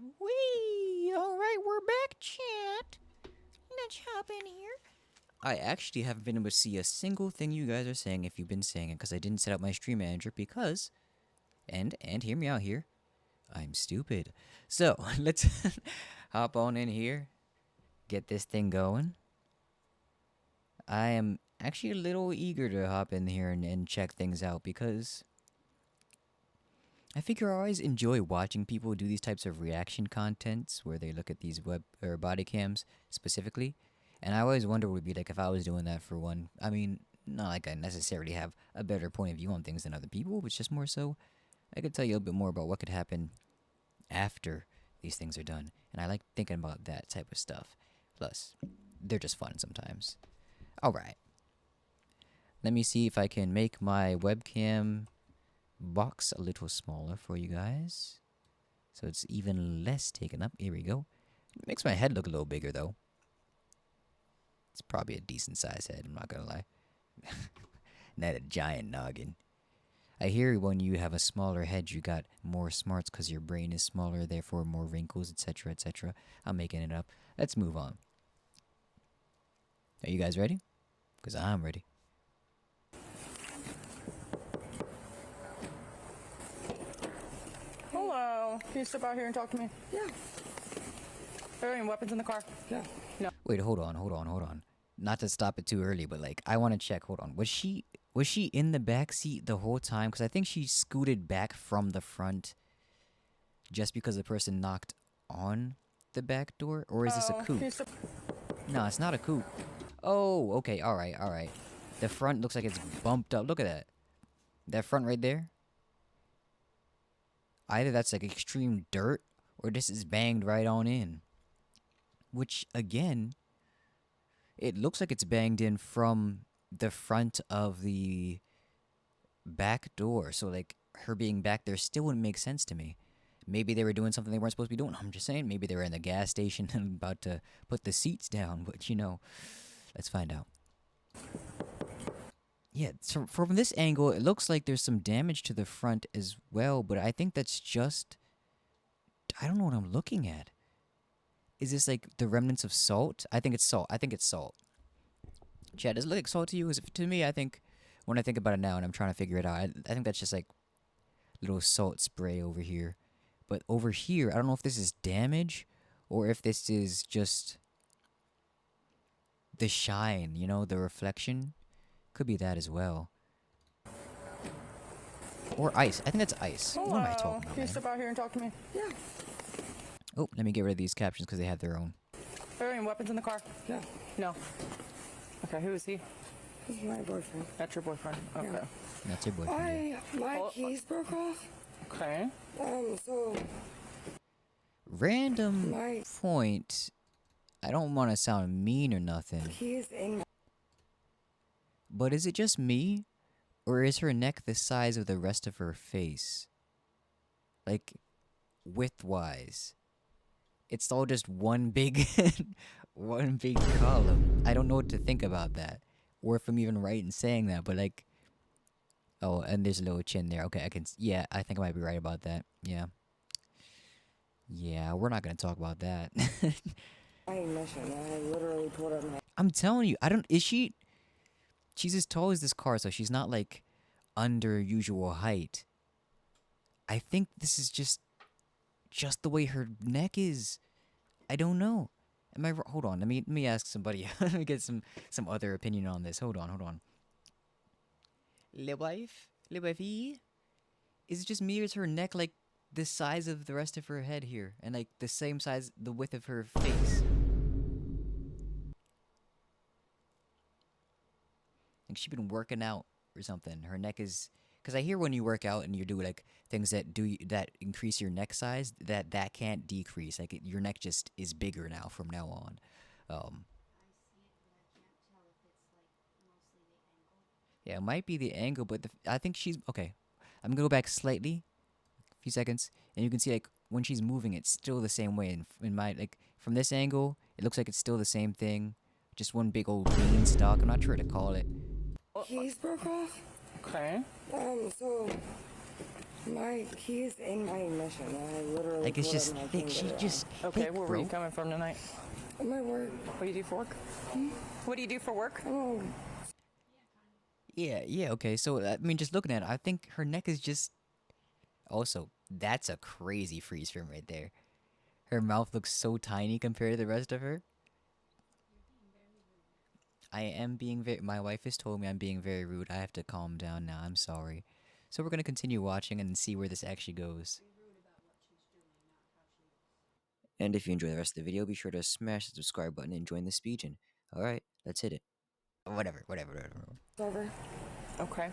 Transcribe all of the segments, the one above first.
Wee! Alright, we're back, chat. Let's hop in here. I actually haven't been able to see a single thing you guys are saying if you've been saying it, because I didn't set up my stream manager because... And hear me out here. I'm stupid. So, let's hop on in here. Get this thing going. I am actually a little eager to hop in here and check things out because... I figure I always enjoy watching people do these types of reaction contents where they look at these web or body cams specifically. And I always wonder what it would be like if I was doing that for one. I mean, not like I necessarily have a better point of view on things than other people, but just more so I could tell you a little bit more about what could happen after these things are done. And I like thinking about that type of stuff. Plus, they're just fun sometimes. Alright. Let me see if I can make my webcam box a little smaller for you guys, so it's even less taken up. Here we go. It makes my head look a little bigger though. It's probably a decent sized head, I'm not gonna lie. Not a giant noggin. I hear when you have a smaller head you got more smarts because your brain is smaller, therefore more wrinkles, etc, etc. I'm making it up. Let's move on. Are you guys ready? Because I'm ready. Hello. Can you step out here and talk to me? Yeah. Are there any weapons in the car? Yeah. No. Wait, hold on. Not to stop it too early, but like I want to check. Hold on. Was she in the back seat the whole time? Because I think she scooted back from the front just because the person knocked on the back door, or is this a coupe? No, it's not a coupe. Oh, okay. All right. The front looks like it's bumped up. Look at that. That front right there. Either that's like extreme dirt, or this is banged right on in. Which, again, it looks like it's banged in from the front of the back door. So, like, her being back there still wouldn't make sense to me. Maybe they were doing something they weren't supposed to be doing. I'm just saying, maybe they were in the gas station and about to put the seats down. But, you know, let's find out. Yeah, so from this angle, it looks like there's some damage to the front as well, but I think that's just... I don't know what I'm looking at. Is this like the remnants of salt? I think it's salt. Chad, does it look like salt to you? To me, I think, when I think about it now and I'm trying to figure it out, I think that's just like little salt spray over here. But over here, I don't know if this is damage or if this is just the shine, you know, the reflection. Could be that as well. Or ice. I think that's ice. Hello. What am I talking about, Can you man? step out here and talk to me? Yeah. Oh, let me get rid of these captions because they have their own. Are there any weapons in the car? Yeah. No. Okay, who is he? This is my boyfriend. That's your boyfriend? Okay. Yeah. That's your boyfriend. Yeah. My keys broke off. Okay. So Random my point. I don't want to sound mean or nothing, keys in but is it just me? Or is her neck the size of the rest of her face? Like, width-wise. It's all just one big, one big column. I don't know what to think about that. Or if I'm even right in saying that, but like... Oh, and there's a little chin there. Okay, yeah, I think I might be right about that. Yeah. Yeah, we're not gonna talk about that. my mission. I literally pulled up my I'm telling you, she's as tall as this car, so she's not like under usual height. I think this is just the way her neck is. I don't know. Hold on, let me ask somebody. Let me get some other opinion on this. Hold on. Le wifey? Is it just me or is her neck like the size of the rest of her head here? And like the same size, the width of her face? Like she's been working out or something. Her neck is... Because I hear when you work out and you do like things that increase your neck size, that can't decrease. Like your neck just is bigger now from now on. Yeah, it might be the angle, but I think she's... Okay, I'm going to go back slightly, a few seconds, and you can see, like, when she's moving, it's still the same way. In my, like, from this angle, it looks like it's still the same thing. Just one big old beanstalk. I'm not sure what to call it. keys broke off. Okay. So My keys in my ignition. I literally Like it's told just him I thick. couldn't She get it just Okay, thick, where were bro. you coming from tonight? out. My work. What do you do for work? What do you do for work? Oh, Yeah. Okay. So I mean, just looking at it, I think her neck is just. Also, that's a crazy freeze frame right there. Her mouth looks so tiny compared to the rest of her. I am being very. My wife has told me I'm being very rude. I have to calm down now. I'm sorry. So we're gonna continue watching and see where this actually goes. And if you enjoy the rest of the video, be sure to smash the subscribe button and join the speech. And all right, let's hit it. Whatever. it's over. Okay.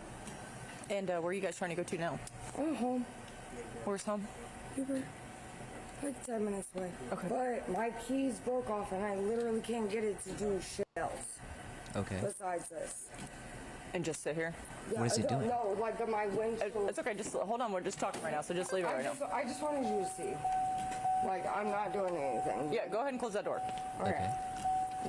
And where are you guys trying to go to now? I'm home. Where's home? We were like 10 minutes away. Okay. But my keys broke off and I literally can't get it to do shit else Okay. besides this. And just sit here? Yeah, What is it doing? No, like my windshield. It's okay, just hold on, we're just talking right now, so just leave it right now. I just wanted you to see. Like, I'm not doing anything. Yeah, go ahead and close that door. Okay.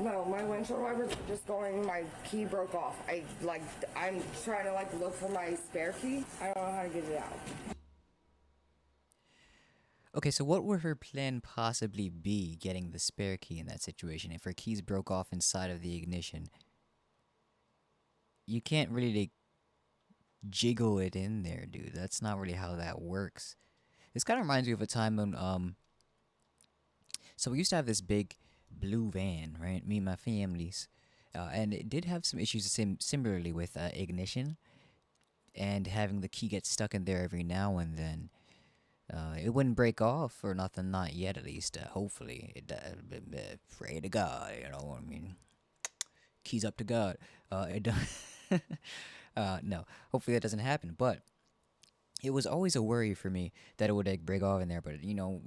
No, my windshield wipers are just going, my key broke off. I'm trying to, look for my spare key. I don't know how to get it out. Okay, so what would her plan possibly be getting the spare key in that situation if her keys broke off inside of the ignition? You can't really like jiggle it in there, dude. That's not really how that works. This kind of reminds me of a time when so we used to have this big blue van, right? Me and my families, and it did have some issues similarly with ignition and having the key get stuck in there every now and then. It wouldn't break off or nothing, not yet at least. Hopefully, pray to God. You know, I mean, keys up to God. It don't no, hopefully that doesn't happen. But it was always a worry for me that it would like break off in there. But no,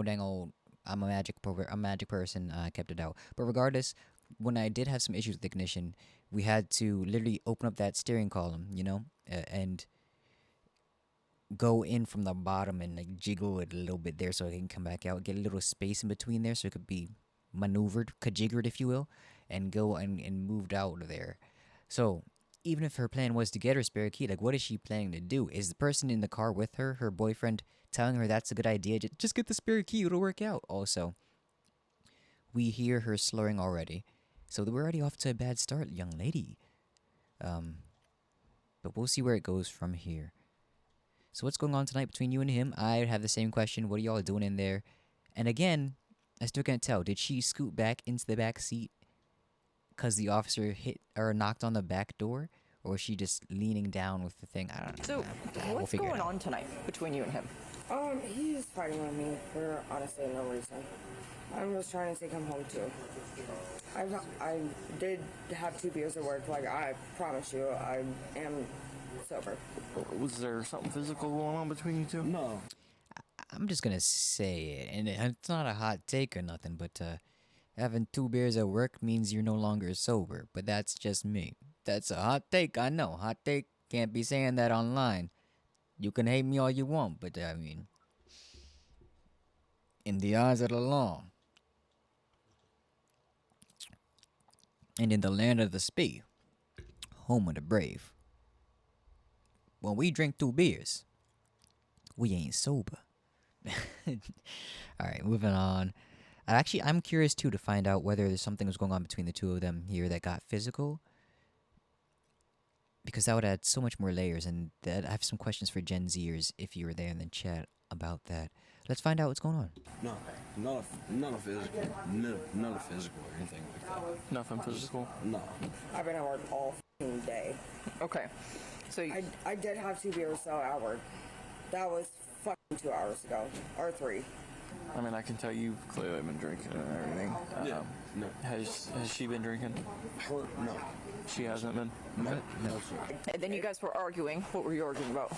dango. I'm a magic person. I kept it out. But regardless, when I did have some issues with ignition, we had to literally open up that steering column, and go in from the bottom and like jiggle it a little bit there so it can come back out, get a little space in between there so it could be maneuvered, kajiggered if you will, and go and moved out of there. So even if her plan was to get her spare key, like what is she planning to do? Is the person in the car with her, her boyfriend, telling her that's a good idea? Just get the spare key, it'll work out. Also, we hear her slurring already. So we're already off to a bad start, young lady. But we'll see where it goes from here. So what's going on tonight between you and him? I have the same question. What are y'all doing in there? And again, I still can't tell. Did she scoot back into the back seat because the officer hit or knocked on the back door? Or was she just leaning down with the thing? I don't know. So, We'll what's figure it going out. on tonight between you and him? He's fighting with me for honestly no reason. I'm just trying to take him home too. I did have 2 beers at work. Like I promise you, I am sober. Was there something physical going on between you two? No. I'm just gonna say it, and it's not a hot take or nothing, but having 2 beers at work means you're no longer sober. But that's just me. That's a hot take, I know. Hot take, can't be saying that online. You can hate me all you want, but I mean, in the eyes of the law, and in the land of the spee, home of the brave, when we drink 2 beers, we ain't sober. All right, moving on. I'm curious too to find out whether there's something was going on between the two of them here that got physical, because that would add so much more layers. And that I have some questions for Gen Zers if you were there in the chat about that. Let's find out what's going on. No. None of physical. None of physical or anything like that. Nothing physical. No. I've been at work all f***ing day. Okay. So, I did have 2 beers though at work. That was fucking 2 hours ago or 3. I mean, I can tell you've clearly been drinking and everything. Yeah. No. Has she been drinking? Her, no. She hasn't been. No, sir. and then you guys were arguing. What were you arguing about?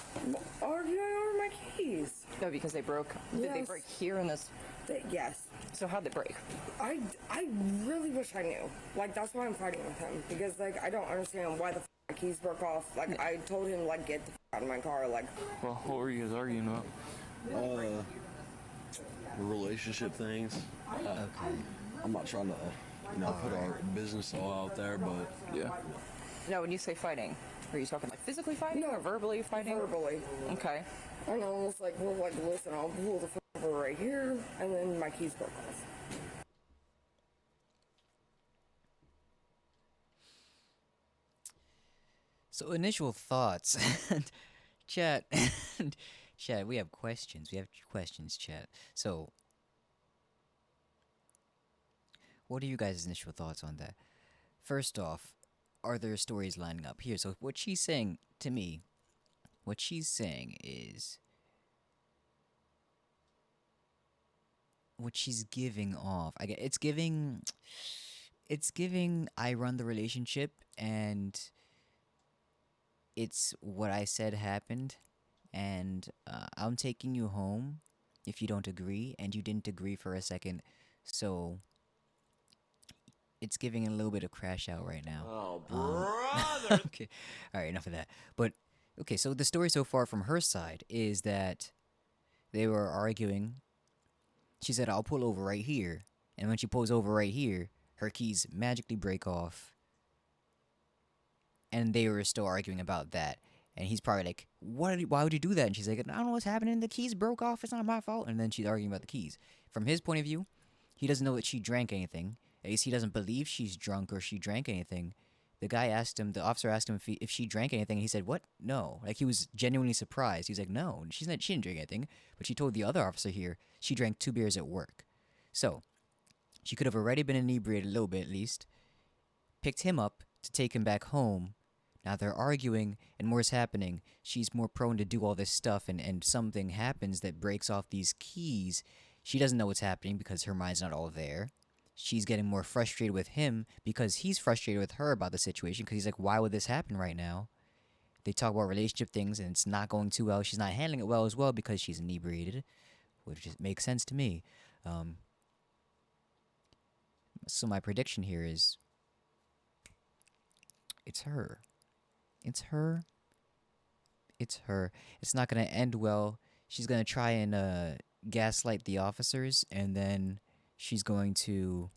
Arguing over my keys. No, because they broke. Did they Yes. break here in this? Yes. So how'd they break? I really wish I knew. Like, that's why I'm fighting with him. Because, like, I don't understand why the f*** my keys broke off. Like, I told him, like, get the f*** out of my car. Like, Well, what were you guys arguing about? Relationship things. I'm not trying to, put our business all out there, but Yeah. No, when you say fighting, are you talking like physically fighting or verbally fighting? Verbally. Okay. And I was like, well, like, listen, I'll pull the phone over right here, and then my keys broke off. So initial thoughts, chat, chat. We have questions. We have questions, chat. So, what are you guys' initial thoughts on that? First off, are there stories lining up here? So what she's saying to me, what she's saying is what she's giving off. I get it's giving I run the relationship and it's what I said happened and I'm taking you home if you don't agree and you didn't agree for a second. So it's giving a little bit of crash out right now. Oh, brother! Okay. All right, enough of that. But okay, so the story so far from her side is that they were arguing. She said, "I'll pull over right here." And when she pulls over right here, her keys magically break off. And they were still arguing about that. And he's probably like, why would you do that? And she's like, I don't know what's happening. The keys broke off. It's not my fault. And then she's arguing about the keys. From his point of view, he doesn't know that she drank anything. At least he doesn't believe she's drunk or she drank anything. The officer asked him if she drank anything. And he said, what? No. Like, he was genuinely surprised. He's like, no, she didn't drink anything. But she told the other officer here she drank 2 beers at work. So, she could have already been inebriated a little bit at least, picked him up to take him back home. Now they're arguing and more's happening. She's more prone to do all this stuff and something happens that breaks off these keys. She doesn't know what's happening because her mind's not all there. She's getting more frustrated with him because he's frustrated with her about the situation because he's like, why would this happen right now? They talk about relationship things and it's not going too well. She's not handling it well as well because she's inebriated, which just makes sense to me. So my prediction here is it's her. It's her. It's her. It's not going to end well. She's going to try and gaslight the officers, and then she's going to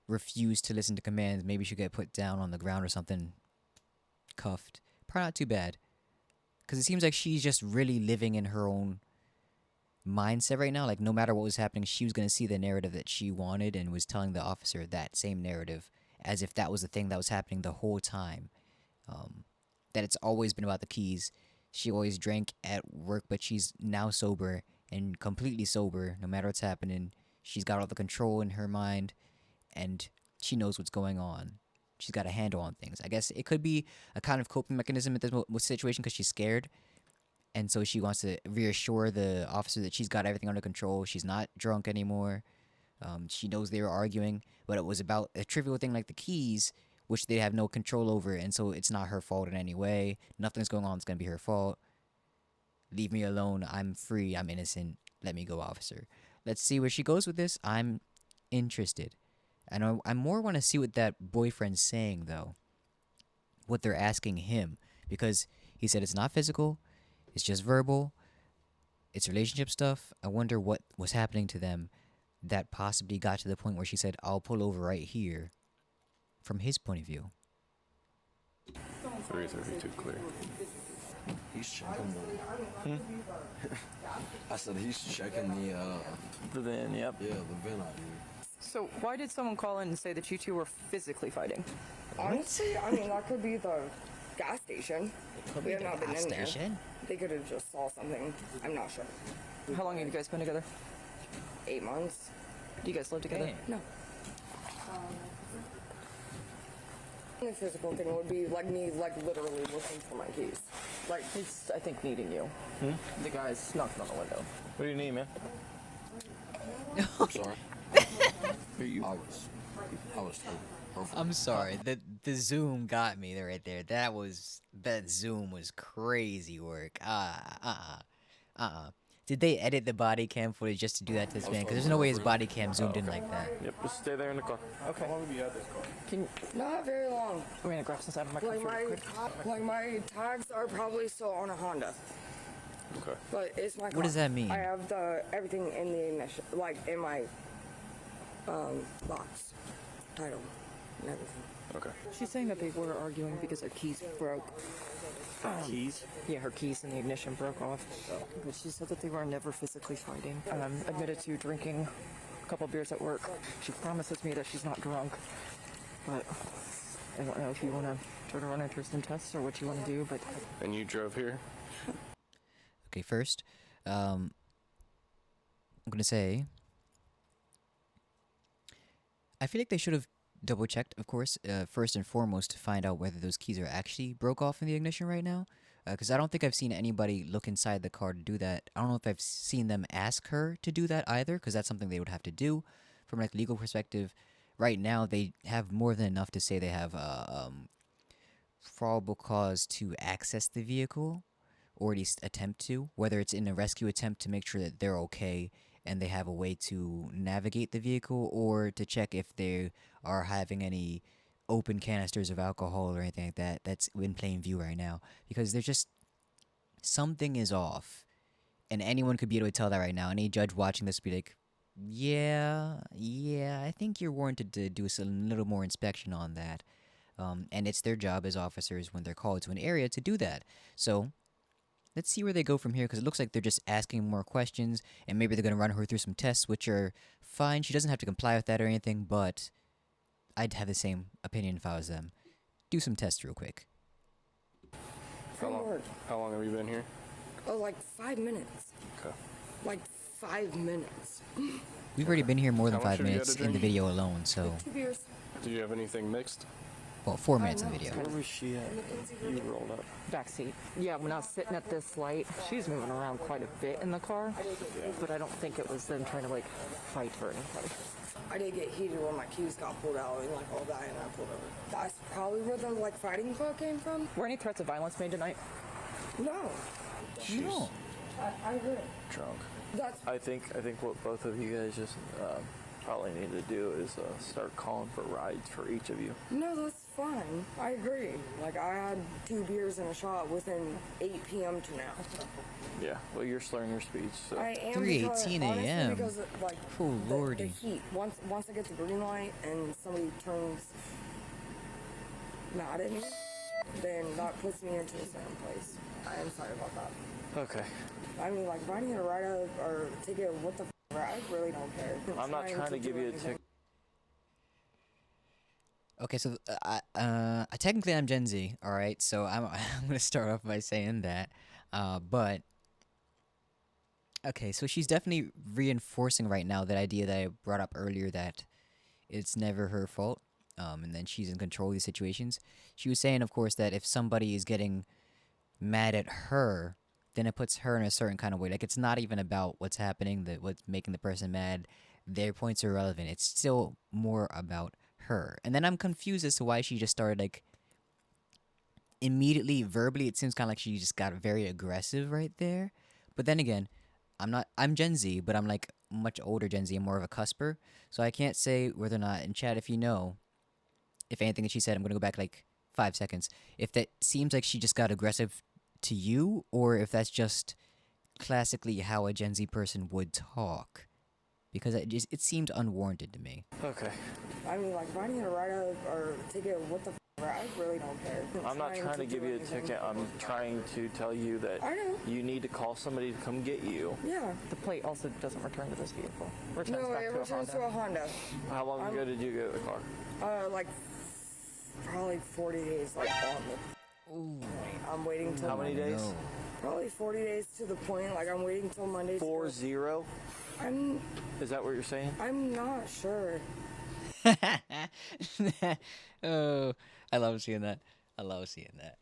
refuse to listen to commands. Maybe she'll get put down on the ground or something, cuffed. Probably not too bad. Because it seems like she's just really living in her own mindset right now. Like, no matter what was happening, she was going to see the narrative that she wanted and was telling the officer that same narrative as if that was the thing that was happening the whole time. That it's always been about the keys. She always drank at work, but she's now sober and completely sober. No matter what's happening, she's got all the control in her mind, and she knows what's going on. She's got a handle on things. I guess it could be a kind of coping mechanism at this situation because she's scared, and so she wants to reassure the officer that she's got everything under control. She's not drunk anymore. She knows they were arguing, but it was about a trivial thing like the keys, which they have no control over, and so it's not her fault in any way. Nothing's going on. It's going to be her fault. Leave me alone. I'm free. I'm innocent. Let me go, officer. Let's see where she goes with this. I'm interested. And I more want to see what that boyfriend's saying, though. What they're asking him. Because he said it's not physical. It's just verbal. It's relationship stuff. I wonder what was happening to them that possibly got to the point where she said, I'll pull over right here. From his point of view. 332 clear. He's checking the... I said he's checking The van, yep. the VIN ID. So why did someone call in and say that you two were physically fighting? Honestly, I mean, that could be the gas station. We have not been in there. Station? They could have just saw something. I'm not sure. How long have you guys been together? 8 months? Do you guys live together? Damn. No. The physical thing would be like me, like literally looking for my keys. Like, he's, I think, needing you. The guy's knocking on the window. What do you need, man? I'm sorry. I was told. Hopefully. I'm sorry. The zoom got me right there. That zoom was crazy work. Did they edit the body cam footage just to do that to this man? Because there's no way his body cam zoomed in like that. Yep, just stay there in the car. Okay. How long have you had this car? Can Not very long. we're gonna grab some out of my Like computer quick. like my tags are probably still on a Honda, Okay. but it's my car. What does that mean? I have everything in the ignition, like in my box, title, and everything. Okay. She's saying that they were arguing because her keys broke. Keys? Yeah, her keys in the ignition broke off. But she said that they were never physically fighting. Admitted to drinking a couple beers at work. She promises me that she's not drunk. But I don't know if you want to try to run her through some tests or what you want to do, but... And you drove here? Okay, first, I'm gonna say, I feel like they should have double checked, of course, first and foremost, to find out whether those keys are actually broke off in the ignition right now. Because I don't think I've seen anybody look inside the car to do that. I don't know if I've seen them ask her to do that either, because that's something they would have to do from like legal perspective. Right now, they have more than enough to say they have probable cause to access the vehicle, or at least attempt to, whether it's in a rescue attempt to make sure that they're okay and they have a way to navigate the vehicle, or to check if they are having any open canisters of alcohol or anything like that. That's in plain view right now, because there's just something is off, and anyone could be able to tell that right now. Any judge watching this would be like, yeah, I think you're warranted to do a little more inspection on that. And it's their job as officers when they're called to an area to do that. So let's see where they go from here, because it looks like they're just asking more questions, and maybe they're going to run her through some tests, which are fine. She doesn't have to comply with that or anything, but I'd have the same opinion if I was them. Do some tests real quick. How long have you been here? Oh, like 5 minutes. Okay. Like 5 minutes. We've already been here more than How much 5 have you had minutes to in the drink? video alone, so, 2 beers. Do you have anything mixed? well, 4 minutes in the video. Where was she at? You rolled up. Backseat. Yeah, when I was sitting at this light, she's moving around quite a bit in the car, but I don't think it was them trying to, like, fight or anything. I did get heated when my keys got pulled out and like all that, and I pulled over. That's probably where the like fighting call came from. Were any threats of violence made tonight? No, No. I wouldn't. Drunk. That's I think what both of you guys just probably need to do is start calling for rides for each of you. no, that's fine. I agree. Like I had 2 beers and a shot within 8 p.m. to now. Yeah. Well, you're slurring your speech, so. I am 3:18 honestly, a.m.. because like Oh, the lordy. heat. Once I get the green light and somebody turns mad at me, then that puts me into a certain place. I am sorry about that. Okay. I mean, like, if I need a write-up or ticket, what the I really don't care. I'm not trying to give do you a anything. ticket. Okay, so technically I'm Gen Z, all right. So I'm I'm gonna start off by saying that, but okay, so she's definitely reinforcing right now that idea that I brought up earlier, that it's never her fault, and then she's in control of these situations. She was saying, of course, that if somebody is getting mad at her, then it puts her in a certain kind of way. Like, it's not even about what's happening, that what's making the person mad. Their points are irrelevant. It's still more about her. And then I'm confused as to why she just started, like, immediately verbally. It seems kind of like she just got very aggressive right there. But then again, I'm Gen Z, but I'm like much older Gen Z. I'm more of a cusper. So I can't say whether or not, in chat, if you know, if anything that she said, I'm going to go back like 5 seconds. If that seems like she just got aggressive to you, or if that's just classically how a Gen Z person would talk, because it seemed unwarranted to me. Okay. I mean, like, if I need a write-up or ticket, what the I really don't care. I'm not trying to give do you a anything. ticket. I'm trying to tell you that I know. you need to call somebody to come get you. Yeah. The plate also doesn't return to this vehicle. Returns No, back it to a returns Honda. to a Honda. How long ago did you get the car? Like, probably 40 days, like, on the... Ooh. I'm waiting till... How many days? No. Probably 40 days to the point. Like, I'm waiting till Monday. 40? I'm Is that what you're saying? not sure. Oh, I love seeing that. I love seeing that.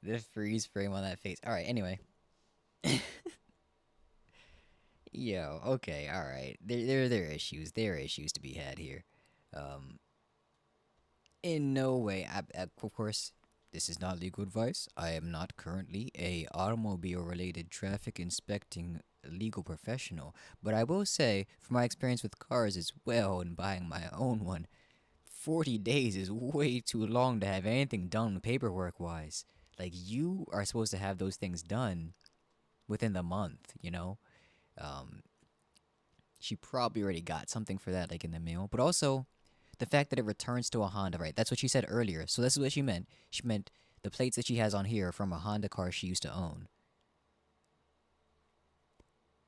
The freeze frame on that face. All right, anyway. Yo, okay, all right. There are issues. There are issues to be had here. In no way, of course, this is not legal advice. I am not currently a automobile-related traffic inspecting legal professional, but I will say, from my experience with cars as well and buying my own one, 40 days is way too long to have anything done paperwork-wise. Like, you are supposed to have those things done within the month, you know? She probably already got something for that, like, in the mail. But also, The fact that it returns to a Honda, right? That's what she said earlier. So this is what she meant. She meant the plates that she has on here are from a Honda car she used to own.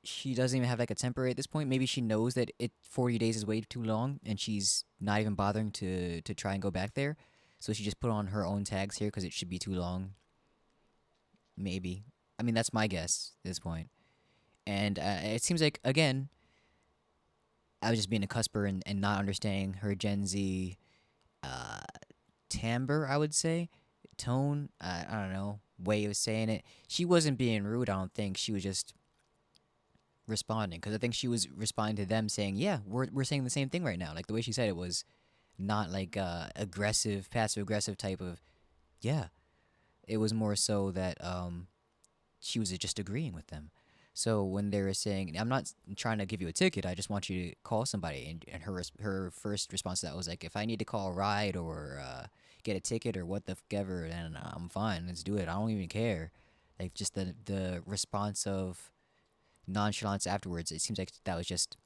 She doesn't even have like a temporary at this point. Maybe she knows that 40 days is way too long, and she's not even bothering to try and go back there. So she just put on her own tags here because it should be too long. Maybe. I mean, that's my guess at this point. And it seems like, again, I was just being a cusper and not understanding her Gen Z uh, timbre, I would say. Tone, I don't know, way of saying it. She wasn't being rude, I don't think. She was just responding. Because I think she was responding to them saying, yeah, we're saying the same thing right now. Like, the way she said it was not like aggressive, passive aggressive type of, yeah. It was more so that she was just agreeing with them. So when they were saying, "I'm not trying to give you a ticket. I just want you to call somebody," and her first response to that was like, "If I need to call a ride or get a ticket or what the ever, then I'm fine. Let's do it. I don't even care." Like just the response of nonchalance afterwards. It seems like that was just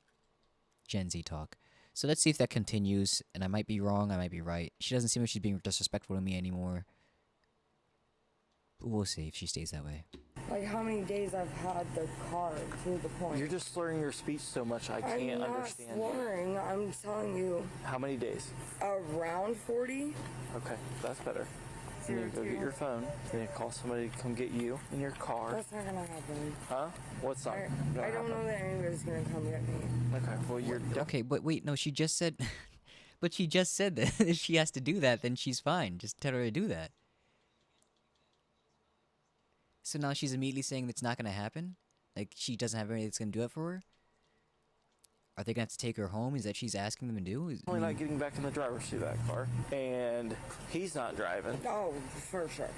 Gen Z talk. So let's see if that continues. And I might be wrong. I might be right. She doesn't seem like she's being disrespectful to me anymore. But we'll see if she stays that way. Like how many days I've had the car to the point. You're just slurring your speech so much I can't I'm not understand. slurring. I'm telling you. How many days? Around 40. Okay, that's better. You need to go get your phone. You need to call somebody to come get you in your car. That's not gonna happen. Huh? What's not? I don't know that anybody's gonna come get me. Okay, well you're. Okay, but wait, no, she just said, but she just said that if she has to do that, then she's fine. Just tell her to do that. So now she's immediately saying that's not gonna happen. Like she doesn't have anybody that's gonna do it for her. Are they gonna have to take her home? Is that she's asking them to do? Only not getting back in the driver's seat of that car, and he's not driving. Oh, for sure.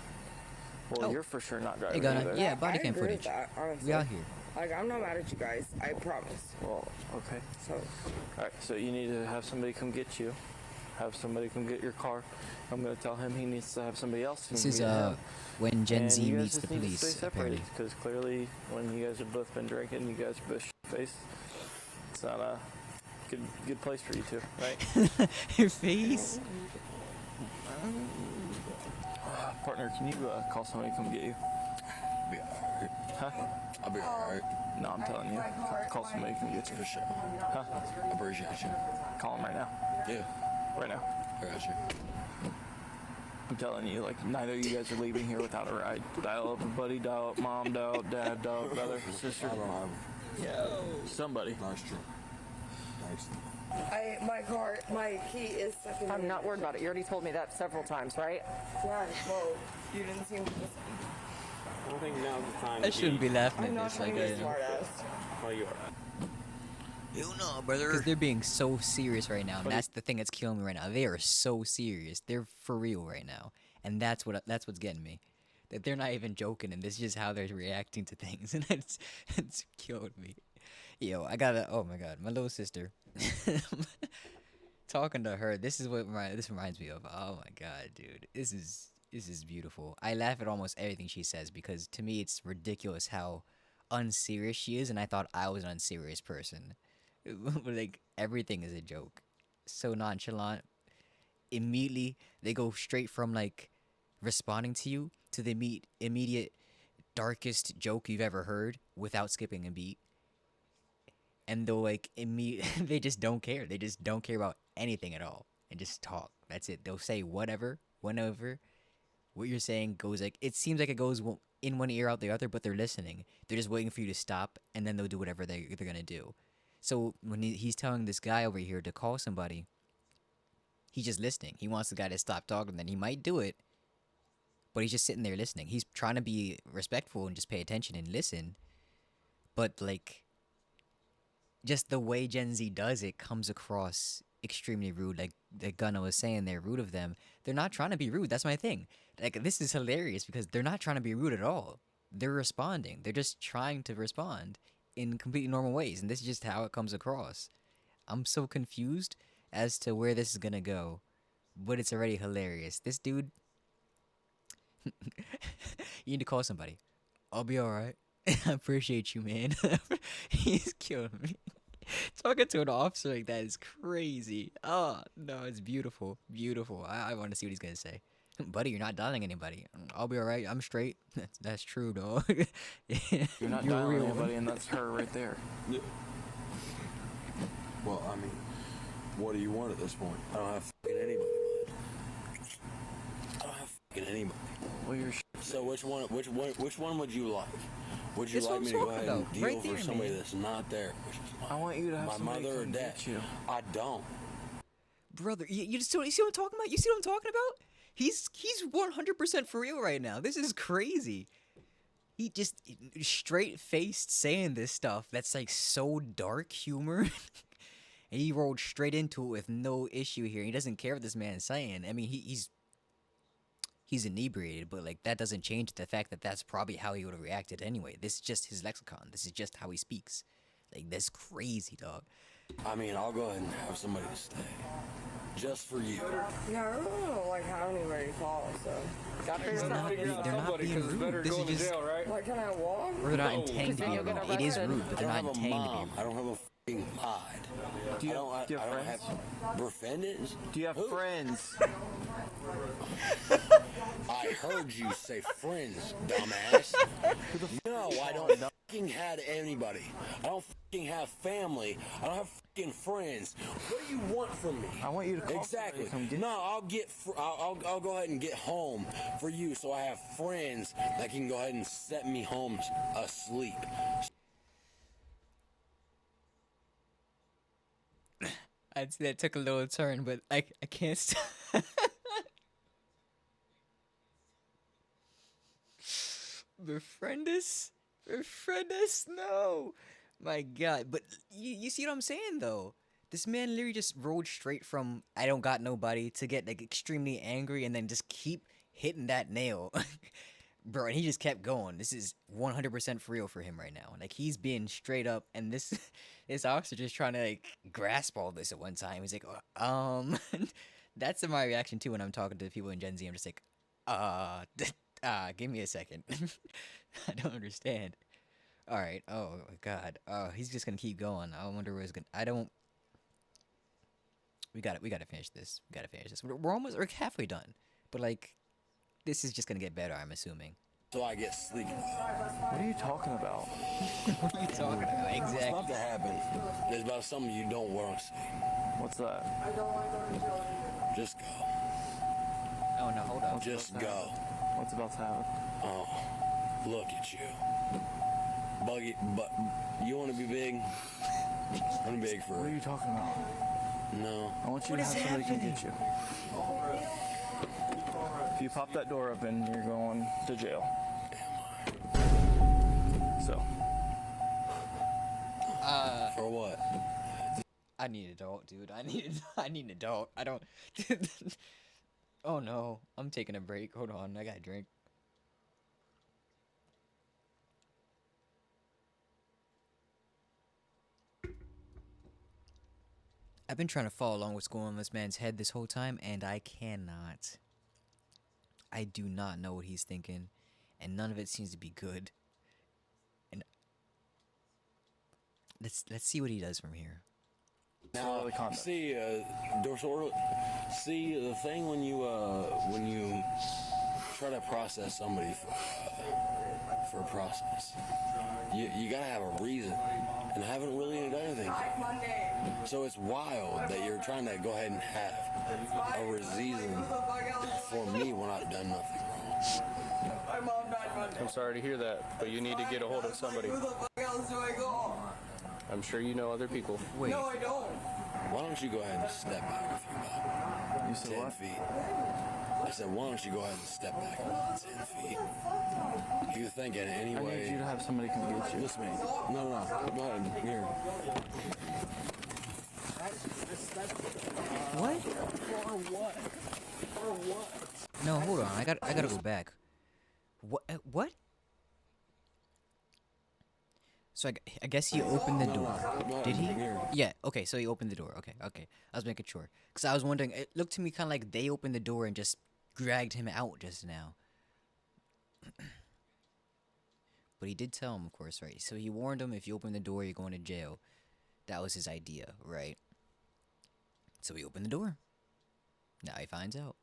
Well, Oh. you're for sure not driving Hey, Gunna, either. yeah, I body cam agree footage. with that, honestly. We out here. Like, I'm not mad at you guys. I promise. Well, okay. So, All right, so you need to have somebody come get you. Have somebody come get your car. I'm gonna tell him he needs to have somebody else. This is when Gen Z meets the police. Apparently, because clearly when you guys have both been drinking, you guys are both faced. It's not a good place for you two, right? her face. Partner, can you call somebody to come get you? Be alright. Huh? I'll be alright. No, I'm telling you. Call somebody to come get you. For sure. Huh? I appreciate you. Call him right now. Yeah, Right now. I got you. I'm telling you, like, neither of you guys are leaving here without a ride. Dial up a buddy, dial up mom, dial up dad, dial up brother, sister. I don't have. Yeah. Somebody. Nice true. Nice. my key is stuck in I'm not worried about it. You already told me that several times, right? Yeah, well, you didn't seem to listen. I don't think now's the time. I shouldn't be laughing I'm at not this. trying Like, to be smart ass. Oh, you are. You know, brother. because they're being so serious right now. And that's the thing that's killing me right now. They are so serious. They're for real right now, and that's what's getting me. That they're not even joking, and this is just how they're reacting to things, and it's killed me. Yo, I gotta. Oh my god, my little sister. Talking to her, this reminds me of. Oh my god, dude, this is beautiful. I laugh at almost everything she says because to me it's ridiculous how unserious she is, and I thought I was an unserious person. Like everything is a joke, so nonchalant. Immediately they go straight from like responding to you to the immediate darkest joke you've ever heard without skipping a beat. And they'll like they just don't care. They just don't care about anything at all and just talk. That's it. They'll say whatever, whenever. What you're saying goes like it seems like it goes in one ear out the other, but they're listening. They're just waiting for you to stop, and then they'll do whatever they're gonna do. So when he's telling this guy over here to call somebody, he's just listening. He wants the guy to stop talking, then he might do it, but he's just sitting there listening. He's trying to be respectful and just pay attention and listen, but like, just the way Gen Z does it comes across extremely rude. Like Gunna was saying, they're rude of them. They're not trying to be rude. That's my thing. Like this is hilarious because they're not trying to be rude at all. They're responding. They're just trying to respond in completely normal ways, and this is just how it comes across. I'm so confused as to where this is gonna go, but it's already hilarious. This dude, you need to call somebody. I'll be all right. I appreciate you, man. He's killing me. Talking to an officer like that is crazy. Oh no, it's beautiful, beautiful. I want to see what he's gonna say. Buddy, you're not dialing anybody. I'll be alright. I'm straight. That's true, dog. You're not You're a dialing real anybody, one. and that's her right there. Well, I mean, what do you want at this point? I don't have fucking anybody, bud. I don't have fucking anybody. Well, you're. So which one would you like? Would you That's what like I'm me to go talking ahead and about, deal right for there, somebody man. that's not there? Which is I want you to have my somebody mother or come dad. get you. I don't. Brother, you see what I'm talking about? You see what I'm talking about? He's 100% for real right now. This is crazy. He just straight faced saying this stuff that's like so dark humor. And he rolled straight into it with no issue here. He doesn't care what this man's saying. I mean, he's inebriated, but like that doesn't change the fact that that's probably how he would have reacted anyway. This is just his lexicon. This is just how he speaks. Like that's crazy, dog. I mean, I'll go ahead and have somebody to stay. Just for you. Yeah, I don't know, like, how anybody call, so. They're not being rude. This is just Like, can I walk? or they're not intending to be rude. It is rude, but I they're don't not have a intending to be mom. rude. I don't have a fucking mod. Do you I don't, have I don't friends? have defendants. Do you have Who? friends? I heard you say friends, dumbass. No, I don't fucking have anybody. I don't fucking have family. I don't have fucking friends. What do you want from me? I want you to call Exactly. somebody to come get No, I'll go ahead and get home for you, so I have friends that can go ahead and set me home asleep. I'd say that took a little turn, but I can't stop. Befriend us? Befriend us? No. My God. But you see what I'm saying, though? This man literally just rolled straight from I don't got nobody to get like extremely angry and then just keep hitting that nail. Bro, and he just kept going. This is 100% for real for him right now. Like, he's being straight up, and this this officer just trying to, like, grasp all this at one time. He's like, That's my reaction, too, when I'm talking to people in Gen Z. I'm just like, give me a second. I don't understand. All right. Oh, my God. He's just going to keep going. I wonder where it's going to... I don't... We gotta finish this. We gotta finish this. We're halfway done. But, like... This is just gonna get better, I'm assuming. So I get sleepy. What are you talking about? What are you talking about? It's Exactly. about to happen. It's about something you don't want to see. What's that? Just go. Oh no, hold on. Just go. What's about to happen? Oh, look at you. Buggy, but you want to be big? I'm big What are for you talking about? no. I want you to have somebody come get you. If you pop that door open, you're going to jail. So. For what? I need an adult, dude. I need an adult. I don't. Oh no, I'm taking a break. Hold on, I gotta drink. I've been trying to follow along what's going on in this man's head this whole time, and I cannot. I do not know what he's thinking, and none of it seems to be good. And let's see what he does from here. Now, Disorderly conduct. see the thing when you try to process somebody for a process, you gotta have a reason, and I haven't really done anything. So it's wild that you're trying to go ahead and have a reason for me when I've done nothing wrong. I'm sorry to hear that, but you need to get a hold of somebody. Who the fuck else do I call? I'm sure you know other people. Wait, No, I don't. Why don't you go ahead and step back a few about You said 10 what? feet? I said, why don't you go ahead and step back about 10 feet? You think in any I need you way... to have somebody come get you. Listen to me. No. Go ahead. Here. what? For what? No, hold on. I gotta go back. What? What? So I guess he opened the door. Did he? Yeah. Okay. So he opened the door. Okay. I was making sure because I was wondering. It looked to me kind of like they opened the door and just dragged him out just now. But he did tell him, of course, right? So he warned him, if you open the door, you're going to jail. That was his idea, right? So he opened the door. Now he finds out.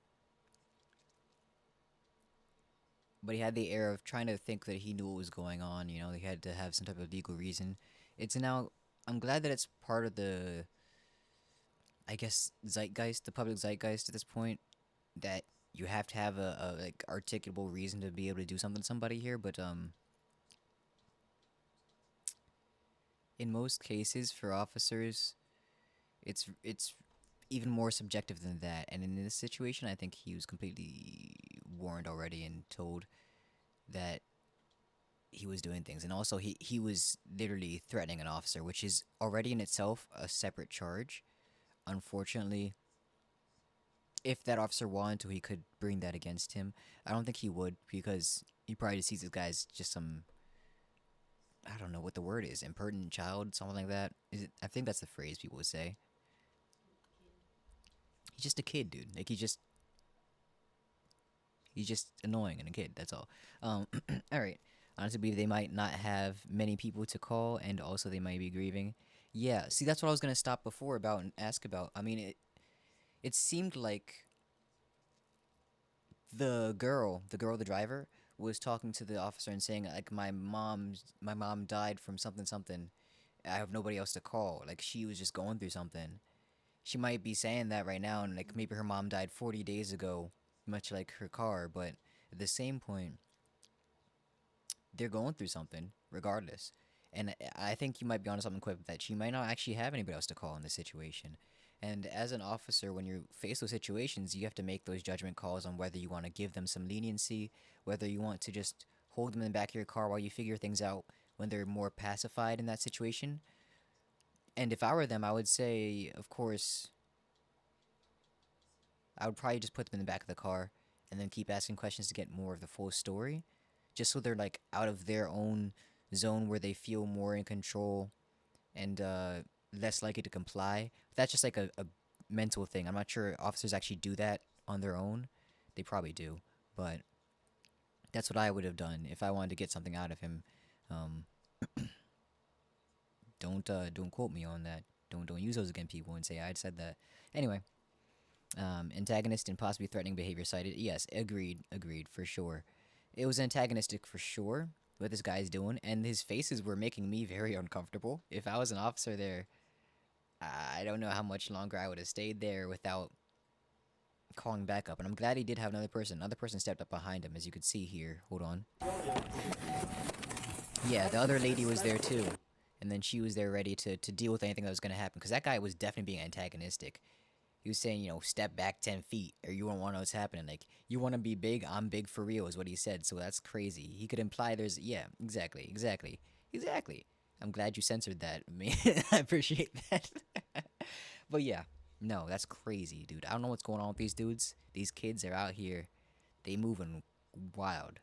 But he had the air of trying to think that he knew what was going on. You know, he had to have some type of legal reason. It's now. I'm glad that it's part of the, I guess, zeitgeist, the public zeitgeist at this point, that you have to have a like articulable reason to be able to do something to somebody here. But in most cases for officers, it's even more subjective than that. And in this situation, I think he was completely warned already and told that he was doing things. And also he was literally threatening an officer, which is already in itself a separate charge. Unfortunately, if that officer wanted to, he could bring that against him. I don't think he would, because he probably just sees this guy's just some, I don't know what the word is, impertinent child, something like that. Is it? I think that's the phrase people would say. He's just a kid, dude. Like he's just annoying and a kid. That's all. All right. Honestly, believe they might not have many people to call, and also they might be grieving. Yeah. See, that's what I was gonna stop before about and ask about. I mean, it seemed like the driver, was talking to the officer and saying like my mom died from something something. I have nobody else to call. Like she was just going through something. She might be saying that right now, and like maybe her mom died 40 days ago, much like her car. But at the same point, they're going through something regardless. And I think you might be onto something quick that she might not actually have anybody else to call in this situation. And as an officer, when you're faced with situations, you have to make those judgment calls on whether you want to give them some leniency, whether you want to just hold them in the back of your car while you figure things out when they're more pacified in that situation. And if I were them, I would say, of course, I would probably just put them in the back of the car and then keep asking questions to get more of the full story, just so they're like out of their own zone where they feel more in control and less likely to comply. That's just like a mental thing. I'm not sure officers actually do that on their own. They probably do, but that's what I would have done if I wanted to get something out of him. Um, don't quote me on that. Don't use those against people and say I said that. Anyway, antagonist and possibly threatening behavior cited. Yes, agreed for sure. It was antagonistic for sure what this guy's doing, and his faces were making me very uncomfortable. If I was an officer there, I don't know how much longer I would have stayed there without calling back up. And I'm glad he did have another person. Another person stepped up behind him, as you could see here. Hold on. Yeah, the other lady was there too. And then she was there ready to deal with anything that was going to happen. Because that guy was definitely being antagonistic. He was saying, you know, step back 10 feet or you won't want to know what's happening. Like, you want to be big? I'm big for real, is what he said. So that's crazy. He could imply there's, yeah, exactly. I'm glad you censored that. I mean, I appreciate that. But yeah, no, that's crazy, dude. I don't know what's going on with these dudes. These kids are out here. They moving wild.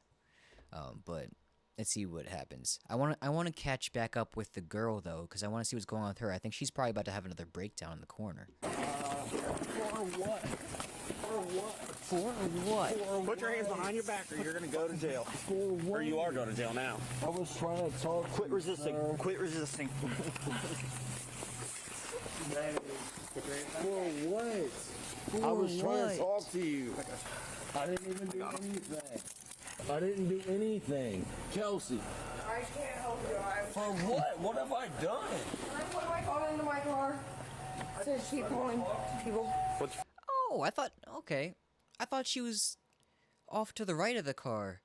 But let's see what happens. I want to catch back up with the girl though, because I want to see what's going on with her. I think she's probably about to have another breakdown in the corner. For what? Put your hands behind your back or you're going to go to jail. Or you are going to jail now. I was trying to talk. Quit resisting. Quit resisting. For what? I was trying to talk to you. I didn't even do anything. I didn't do anything. Kelsey. I can't help you. For what? What have I done? Can I put my phone into my car? Says keep calling people. Oh, okay. I thought she was off to the right of the car.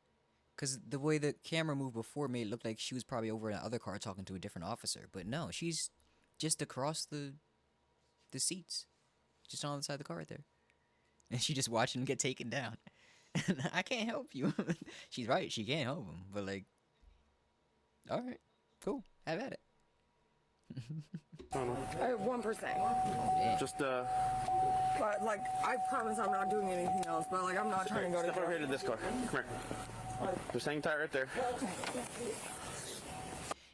Because the way the camera moved before made it look like she was probably over in the other car talking to a different officer. But no, she's just across the seats. Just on the other side of the car right there. And she just watching him get taken down. I can't help you. She's right, she can't help him. But like, alright, cool, have at it. 1%. Damn. Just, But like, I promise I'm not doing anything else. But like, I'm not trying to go to step over jail. here to this car. Come here. Just hang tight right there.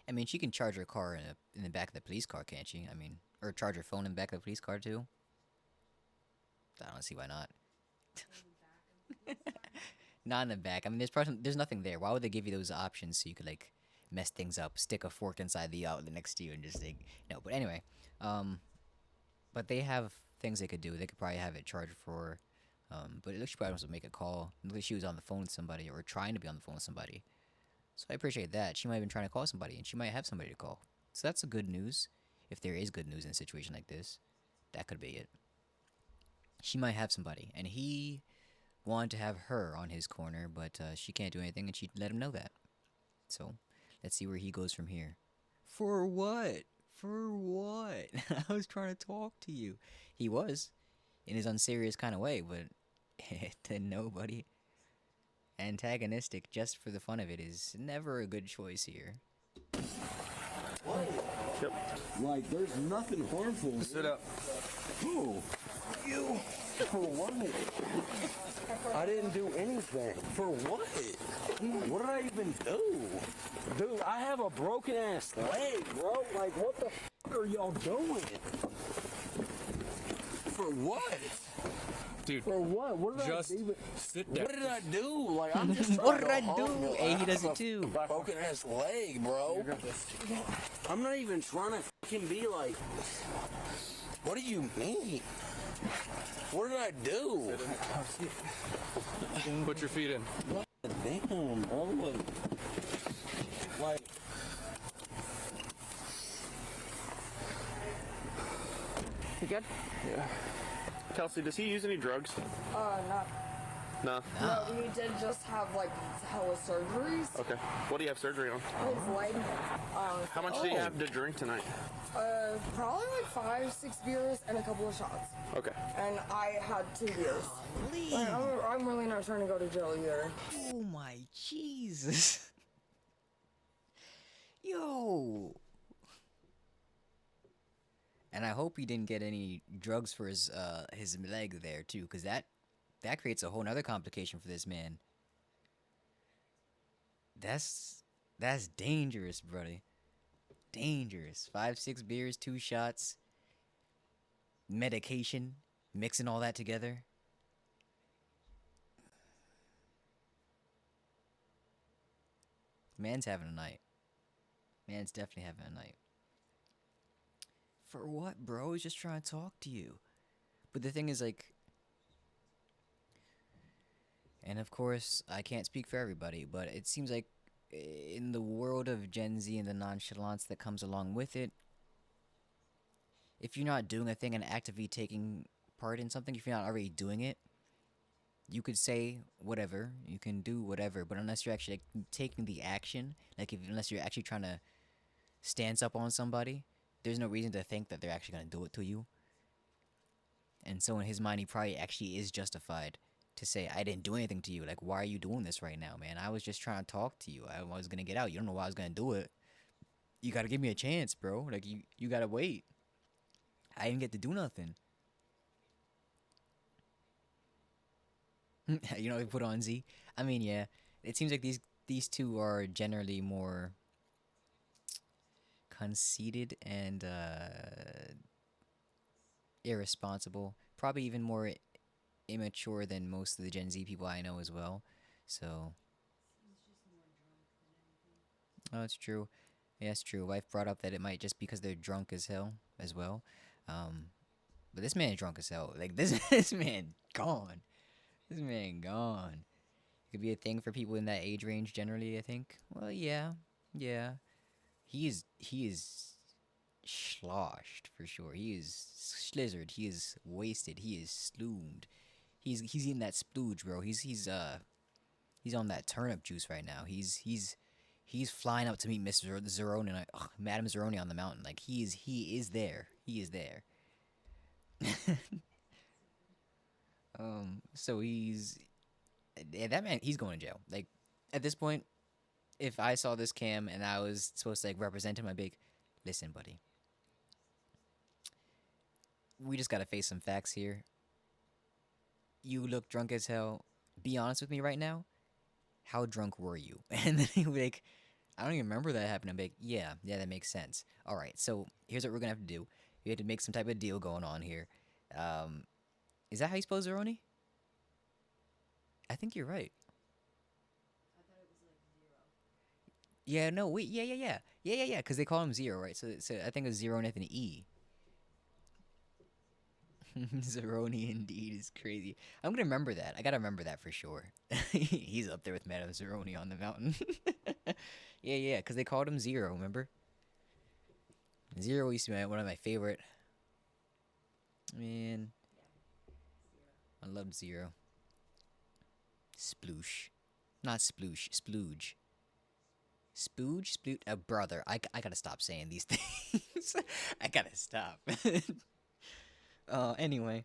I mean, she can charge her car in the back of the police car, can't she? I mean, or charge her phone in the back of the police car too. I don't see why not. Not in the back. I mean, there's nothing there. Why would they give you those options so you could like mess things up, stick a fork inside the outlet next to you, and just like no. But anyway, but they have things they could do. They could probably have it charged for. But it looks she probably wants to make a call. It looks like she was on the phone with somebody or trying to be on the phone with somebody. So I appreciate that. She might have been trying to call somebody, and she might have somebody to call. So that's the good news. If there is good news in a situation like this, that could be it. She might have somebody, and he wanted to have her on his corner, but she can't do anything, and she let him know that. So let's see where he goes from here. For what? For what? I was trying to talk to you. He was, in his unserious kind of way, but to nobody. Antagonistic just for the fun of it is never a good choice here. Yep. Like, there's nothing harmful. Sit up. Who? You. For what? I didn't do anything. For what? What did I even do? Dude, I have a broken ass leg, bro. Like, what the f are y'all doing? For what? Dude, For what? What did just I even... sit there. What did I do? Like, I'm just trying What did to I help do? you. Hey, he I does have it too. a broken ass leg, bro. I'm not even trying to fucking be like... What do you mean? What did I do? Put your feet in. Damn, bro. Like... You good? Yeah. Kelsey, does he use any drugs? No. No. No, he did just have like hella surgeries. Okay. What do you have surgery on? His leg. How much do you have to drink tonight? Probably like 5-6 beers and a couple of shots. Okay. And I had 2 beers. Like, I'm really not trying to go to jail either. Oh my Jesus. Yo. And I hope he didn't get any drugs for his leg there too, because that creates a whole nother complication for this man. That's dangerous, buddy. Dangerous. 5-6 beers, 2 shots, medication, mixing all that together. Man's having a night. Man's definitely having a night. For what, bro? He's just trying to talk to you. But the thing is, like... And of course, I can't speak for everybody, but it seems like in the world of Gen Z and the nonchalance that comes along with it, if you're not doing a thing and actively taking part in something, if you're not already doing it, you could say whatever, you can do whatever, but unless you're actually like, taking the action, like unless you're actually trying to stance up on somebody, there's no reason to think that they're actually going to do it to you. And so in his mind, he probably actually is justified to say, I didn't do anything to you. Like, why are you doing this right now, man? I was just trying to talk to you. I was going to get out. You don't know why I was going to do it. You got to give me a chance, bro. Like, you got to wait. I didn't get to do nothing. You know, we put on Z. I mean, yeah. It seems like these two are generally more conceited and irresponsible. Probably even more immature than most of the Gen Z people I know as well. So, oh, it's true. Yeah, it's true. Wife brought up that it might just because they're drunk as hell as well. But this man is drunk as hell. Like this man gone. This man gone. It could be a thing for people in that age range generally, I think. Well, yeah. He is sloshed for sure. He is slizzard. He is wasted. He is sloomed. He's eating that splooge, bro. He's on that turnip juice right now. He's flying up to meet Miss Zeroni, like Madame Zeroni on the mountain. Like he is there. He is there. So that man, he's going to jail. Like at this point, if I saw this cam and I was supposed to like represent him, I'd be like, listen, buddy, we just gotta face some facts here. You look drunk as hell. Be honest with me right now. How drunk were you? And then he would be like, I don't even remember that happening. I'm like, yeah, that makes sense. All right, so here's what we're gonna have to do. We have to make some type of deal going on here. Is that how you spell Zeroni? I think you're right. Yeah, no, wait, yeah. Because they call him Zero, right? So I think it's Zero and an E. Zeroni indeed is crazy. I'm gonna remember that. I gotta remember that for sure. He's up there with Madame Zeroni on the mountain. Yeah, because they called him Zero, remember? Zero used to be one of my favorite. Man, I loved Zero. Sploosh. Not sploosh, splooge. Spooge? Splooge? Brother, I gotta stop saying these things. I gotta stop. Anyway.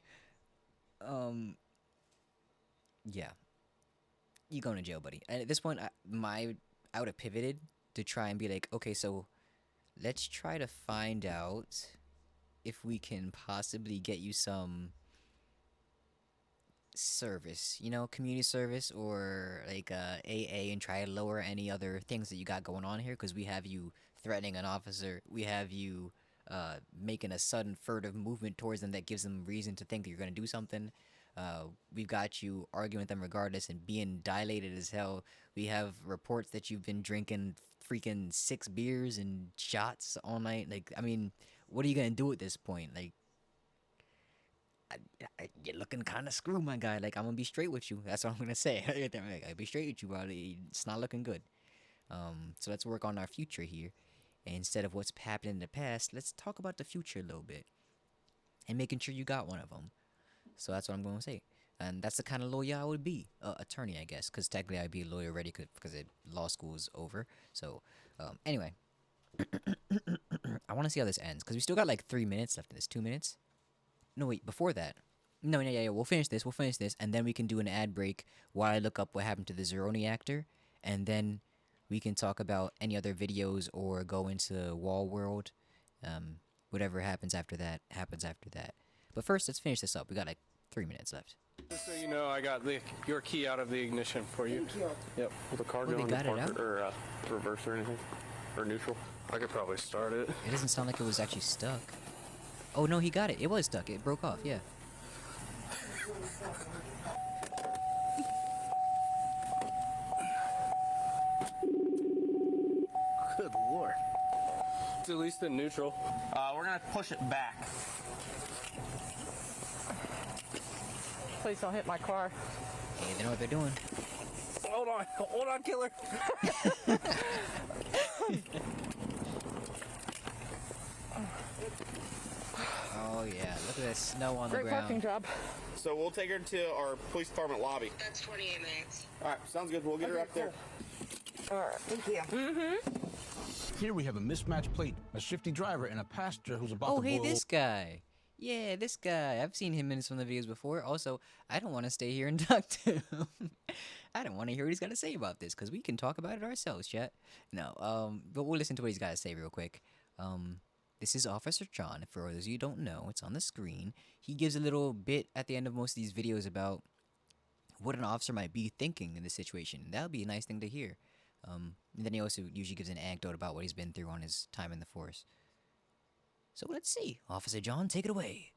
Yeah. You going to jail, buddy. And at this point, I would have pivoted to try and be like, okay, so let's try to find out if we can possibly get you some service, community service or like AA, and try to lower any other things that you got going on here, because we have you threatening an officer, we have you making a sudden furtive movement towards them that gives them reason to think that you're going to do something. We've got you arguing with them regardless and being dilated as hell. We have reports that you've been drinking freaking 6 beers and shots all night. Like, I mean, what are you going to do at this point? Like, you're looking kind of screwed, my guy. Like, I'm gonna be straight with you. That's what I'm gonna say. I'll be straight with you, bro. It's not looking good. So let's work on our future here. And instead of what's happened in the past, let's talk about the future a little bit. And making sure you got one of them. So that's what I'm gonna say. And that's the kind of lawyer I would be. Attorney, I guess. Because technically I'd be a lawyer already because law school is over. So, anyway. I want to see how this ends. Because we still got like 3 minutes left in this. 2 minutes? No, wait, before that. No, yeah, we'll finish this, and then we can do an ad break while I look up what happened to the Zeroni actor, and then we can talk about any other videos or go into Wall World. Whatever happens after that, happens after that. But first, let's finish this up. We got like 3 minutes left. Just so you know, I got your key out of the ignition for you. Thank you. Yep. Will the car Oh, go they into got it park out? or reverse or anything? Or neutral? I could probably start it. It doesn't sound like it was actually stuck. Oh, no, he got it. It was stuck. It broke off, yeah. Good lord. It's at least in neutral. We're gonna push it back. Please don't hit my car. Hey, they know what they're doing. Hold on, killer. Oh, yeah. Look at that snow on Great the ground. parking job. So we'll take her to our police department lobby. That's 28 minutes. All right, sounds good. We'll get her up there. All right, thank you. Here we have a mismatched plate, a shifty driver, and a passenger who's about Oh, to hey, boil this guy. Yeah, this guy. I've seen him in some of the videos before. Also, I don't want to stay here and talk to him. I don't want to hear what he's got to say about this, because we can talk about it ourselves, chat. No, but we'll listen to what he's got to say real quick. This is Officer John. For those of you who don't know, it's on the screen. He gives a little bit at the end of most of these videos about what an officer might be thinking in this situation. That would be a nice thing to hear. And then he also usually gives an anecdote about what he's been through on his time in the force. So let's see. Officer John, take it away.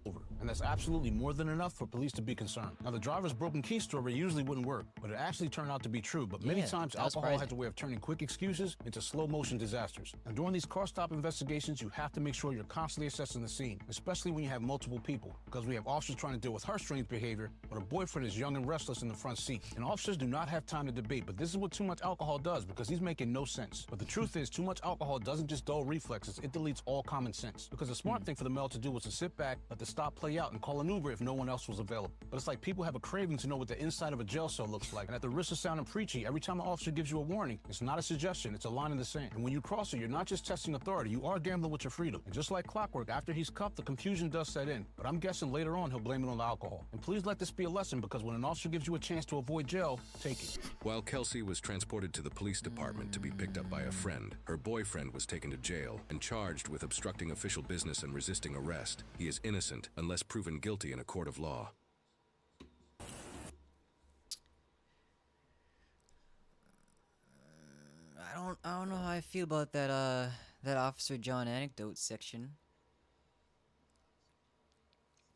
over, and that's absolutely more than enough for police to be concerned. Now, the driver's broken key story usually wouldn't work, but it actually turned out to be true. But many Yeah, times, that was alcohol has surprising. a way of turning quick excuses into slow-motion disasters. And during these car stop investigations, you have to make sure you're constantly assessing the scene, especially when you have multiple people, because we have officers trying to deal with her strange behavior, but her boyfriend is young and restless in the front seat. And officers do not have time to debate, but this is what too much alcohol does, because he's making no sense. But the truth is, too much alcohol doesn't just dull reflexes, it deletes all common sense. Because the smart thing for the male to do was to sit back, let the stop play out, and call an Uber if no one else was available. But it's like people have a craving to know what the inside of a jail cell looks like. And at the risk of sounding preachy, every time an officer gives you a warning, it's not a suggestion, it's a line in the sand. And when you cross it, you're not just testing authority, you are gambling with your freedom. And just like clockwork, after he's cuffed, the confusion does set in. But I'm guessing later on he'll blame it on the alcohol. And please let this be a lesson, because when an officer gives you a chance to avoid jail, take it. While Kelsey was transported to the police department to be picked up by a friend, her boyfriend was taken to jail and charged with obstructing official business and resisting arrest. He is innocent unless proven guilty in a court of law. I don't know how I feel about that Officer John anecdote section.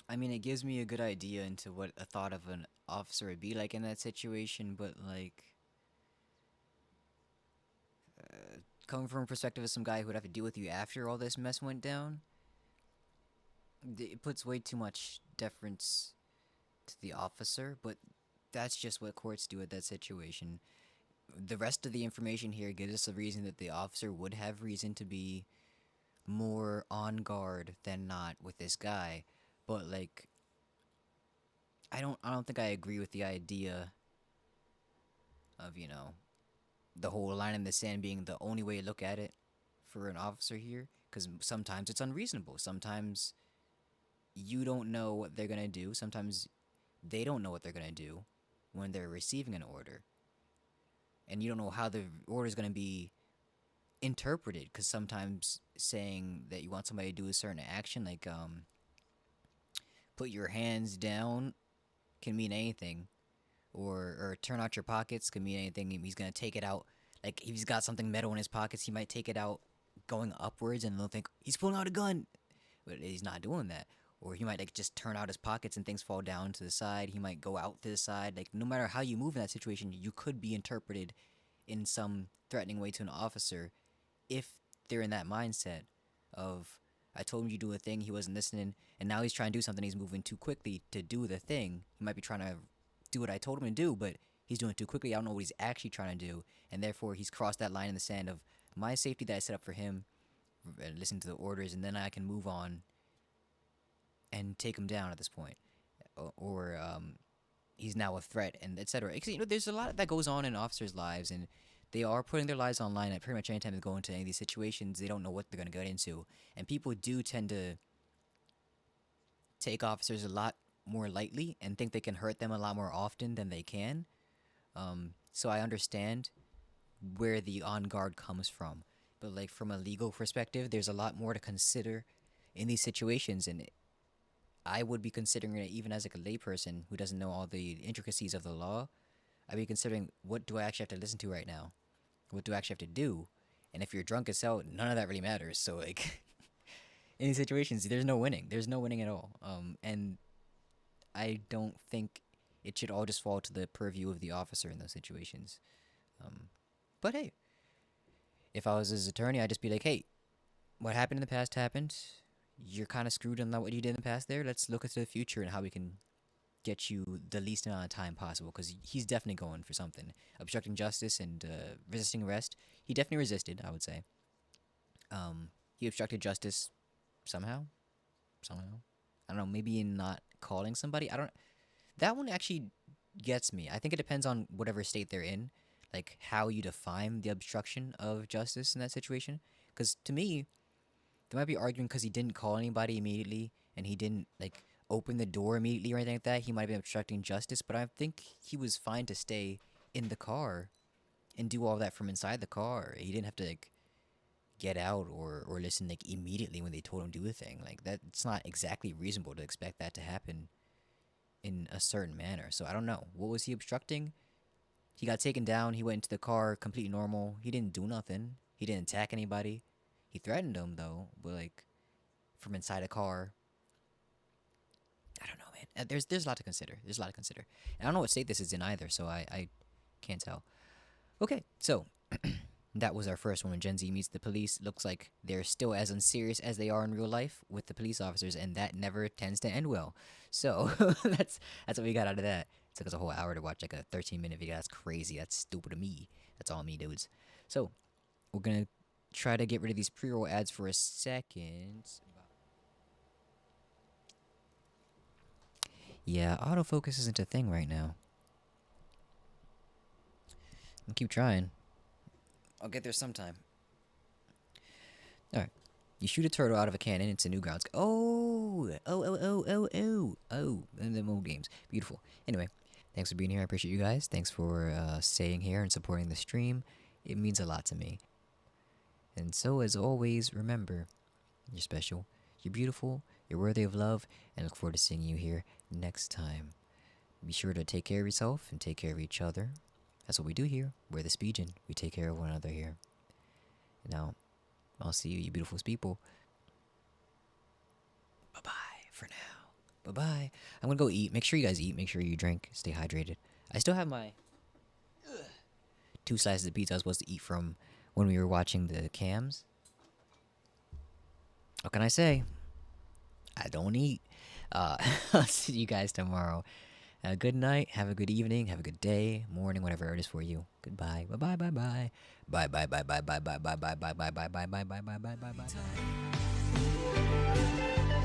I mean, it gives me a good idea into what a thought of an officer would be like in that situation, but like, coming from a perspective of some guy who would have to deal with you after all this mess went down, it puts way too much deference to the officer, but that's just what courts do at that situation. The rest of the information here gives us a reason that the officer would have reason to be more on guard than not with this guy. But like, I don't think I agree with the idea of, the whole line in the sand being the only way to look at it for an officer here, because sometimes it's unreasonable. Sometimes you don't know what they're gonna do. Sometimes they don't know what they're gonna do when they're receiving an order, and you don't know how the order is gonna be interpreted. Because sometimes saying that you want somebody to do a certain action, like put your hands down, can mean anything, or turn out your pockets can mean anything. He's gonna take it out. Like if he's got something metal in his pockets, he might take it out going upwards, and they'll think he's pulling out a gun, but he's not doing that. Or he might like just turn out his pockets and things fall down to the side. He might go out to the side. Like no matter how you move in that situation, you could be interpreted in some threatening way to an officer if they're in that mindset of I told him you do a thing, he wasn't listening, and now he's trying to do something. He's moving too quickly to do the thing. He might be trying to do what I told him to do, but he's doing it too quickly. I don't know what he's actually trying to do, and therefore he's crossed that line in the sand of my safety that I set up for him, and listen to the orders, and then I can move on and take him down at this point, or he's now a threat, and etc. There's a lot that goes on in officers' lives, and they are putting their lives online at pretty much any time they go into any of these situations. They don't know what they're going to get into, and people do tend to take officers a lot more lightly and think they can hurt them a lot more often than they can. So I understand where the on guard comes from, but like from a legal perspective, there's a lot more to consider in these situations, and I would be considering it even as like a layperson who doesn't know all the intricacies of the law. I'd be considering, what do I actually have to listen to right now? What do I actually have to do? And if you're drunk as hell, none of that really matters. So like, in these situations, there's no winning. There's no winning at all. And I don't think it should all just fall to the purview of the officer in those situations. But hey, if I was his attorney, I'd just be like, hey, what happened in the past happened. You're kind of screwed on what you did in the past there. Let's look into the future and how we can get you the least amount of time possible, because he's definitely going for something. Obstructing justice and resisting arrest. He definitely resisted, I would say. He obstructed justice somehow. I don't know, maybe in not calling somebody. That one actually gets me. I think it depends on whatever state they're in, like how you define the obstruction of justice in that situation. Because to me, they might be arguing because he didn't call anybody immediately and he didn't like open the door immediately or anything like that. He might have been obstructing justice, but I think he was fine to stay in the car and do all that from inside the car. He didn't have to like get out or listen like immediately when they told him to do a thing. Like that, it's not exactly reasonable to expect that to happen in a certain manner. So I don't know. What was he obstructing? He got taken down. He went into the car completely normal. He didn't do nothing. He didn't attack anybody. He threatened them though, but like from inside a car. I don't know, man. There's a lot to consider. And I don't know what state this is in either, so I can't tell. Okay, so that was our first one. When Gen Z meets the police, looks like they're still as unserious as they are in real life with the police officers, and that never tends to end well. So that's what we got out of that. It took us a whole hour to watch like a 13-minute video. That's crazy. That's stupid of me. That's all me, dudes. So we're gonna try to get rid of these pre-roll ads for a second. Yeah, autofocus isn't a thing right now. I'll keep trying. I'll get there sometime. Alright. You shoot a turtle out of a cannon into Newgrounds. Oh, and the old games. Beautiful. Anyway, thanks for being here. I appreciate you guys. Thanks for staying here and supporting the stream. It means a lot to me. And so, as always, remember, you're special, you're beautiful, you're worthy of love, and I look forward to seeing you here next time. Be sure to take care of yourself and take care of each other. That's what we do here. We're the Speedgen. We take care of one another here. Now, I'll see you beautiful people. Bye-bye for now. Bye-bye. I'm gonna go eat. Make sure you guys eat. Make sure you drink. Stay hydrated. I still have my 2 slices of pizza I was supposed to eat from when we were watching the cams. What can I say? I don't eat. I'll see you guys tomorrow. Good night. Have a good evening. Have a good day, morning, whatever it is for you. Goodbye. Bye bye bye bye. Bye bye bye bye bye bye bye bye bye bye bye bye bye bye bye bye bye bye bye.